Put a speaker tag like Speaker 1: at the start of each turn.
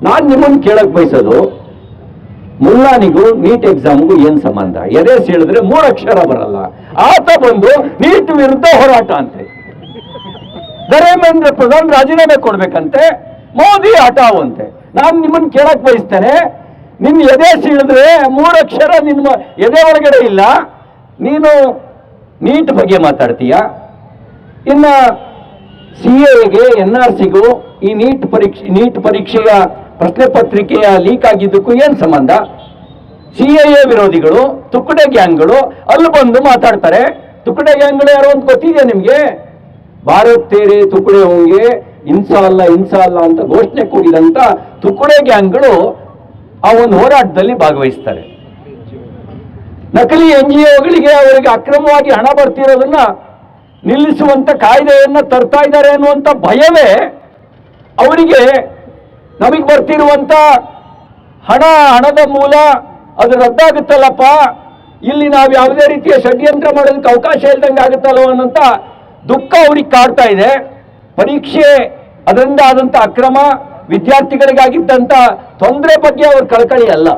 Speaker 1: ನಾನು ನಿಮ್ಮನ್ನು ಕೇಳಕ್ ಬಯಸೋದು, ಮುಲ್ಲಾನಿಗೂ ನೀಟ್ ಎಕ್ಸಾಮ್ಗೂ ಏನ್ ಸಂಬಂಧ? ಎದೆ ಹೇಳಿದ್ರೆ 3 ಅಕ್ಷರ ಬರಲ್ಲ, ಆತ ಬಂದು ನೀಟ್ ವಿರುದ್ಧ ಹೋರಾಟ ಅಂತೆ. ಧರ್ಮೇಂದ್ರ ಪ್ರಧಾನ್ ರಾಜೀನಾಮೆ ಕೊಡ್ಬೇಕಂತೆ, ಮೋದಿ ಹಠಾವಂತೆ. ನಾನು ನಿಮ್ಮನ್ನು ಕೇಳಕ್ ಬಯಸ್ತೇನೆ, ನಿನ್ನ ಎದೆ ಸೀಳಿದ್ರೆ 3 ಅಕ್ಷರ ನಿನ್ನ ಎದೆ ಒಳಗಡೆ ಇಲ್ಲ, ನೀನು ನೀಟ್ ಬಗ್ಗೆ ಮಾತಾಡ್ತೀಯ. ಇನ್ನ CAಗೆ NRCಗೂ ಈ ನೀಟ್ ಪರೀಕ್ಷೆಯ ಪ್ರಶ್ನೆ ಪತ್ರಿಕೆಯ ಲೀಕ್ ಆಗಿದ್ದಕ್ಕೂ ಏನ್ ಸಂಬಂಧ? CAA ವಿರೋಧಿಗಳು, ತುಕಡೆ ಗ್ಯಾಂಗ್ಗಳು ಅಲ್ಲಿ ಬಂದು ಮಾತಾಡ್ತಾರೆ. ತುಕಡೆ ಗ್ಯಾಂಗ್ಗಳು ಯಾರು ಅಂತ ಗೊತ್ತಿದೆ ನಿಮ್ಗೆ? ಭಾರತ್ ತೇರೆ ತುಕಡೆ ಹೋಂಗೆ ಇನ್ಸಾ ಅಲ್ಲ ಅಂತ ಘೋಷಣೆ ಕೂಗಿದಂತ ತುಕಡೆ ಗ್ಯಾಂಗ್ಗಳು ಆ ಒಂದು ಹೋರಾಟದಲ್ಲಿ ಭಾಗವಹಿಸ್ತಾರೆ. ನಕಲಿ NGOಗಳಿಗೆ ಅವರಿಗೆ ಅಕ್ರಮವಾಗಿ ಹಣ ಬರ್ತಿರೋದನ್ನ ನಿಲ್ಲಿಸುವಂತ ಕಾಯ್ದೆಯನ್ನ ತರ್ತಾ ಇದ್ದಾರೆ ಅನ್ನುವಂಥ ಭಯವೇ ಅವರಿಗೆ ನಮಗೆ ಬರ್ತಿರುವಂತ ಹಣದ ಮೂಲ ಅದು ರದ್ದಾಗುತ್ತಲ್ಲಪ್ಪ, ಇಲ್ಲಿ ನಾವು ಯಾವುದೇ ರೀತಿಯ ಷಡ್ಯಂತ್ರ ಮಾಡೋದಕ್ಕೆ ಅವಕಾಶ ಇಲ್ದಂಗೆ ಆಗುತ್ತಲ್ವ ಅನ್ನೋಂಥ ದುಃಖ ಅವ್ರಿಗೆ ಕಾಡ್ತಾ ಇದೆ. ಪರೀಕ್ಷೆ ಅದರಿಂದ ಆದಂಥ ಅಕ್ರಮ, ವಿದ್ಯಾರ್ಥಿಗಳಿಗಾಗಿದ್ದಂಥ ತೊಂದರೆ ಬಗ್ಗೆ ಅವ್ರ ಕಳಕಳಿ ಅಲ್ಲ.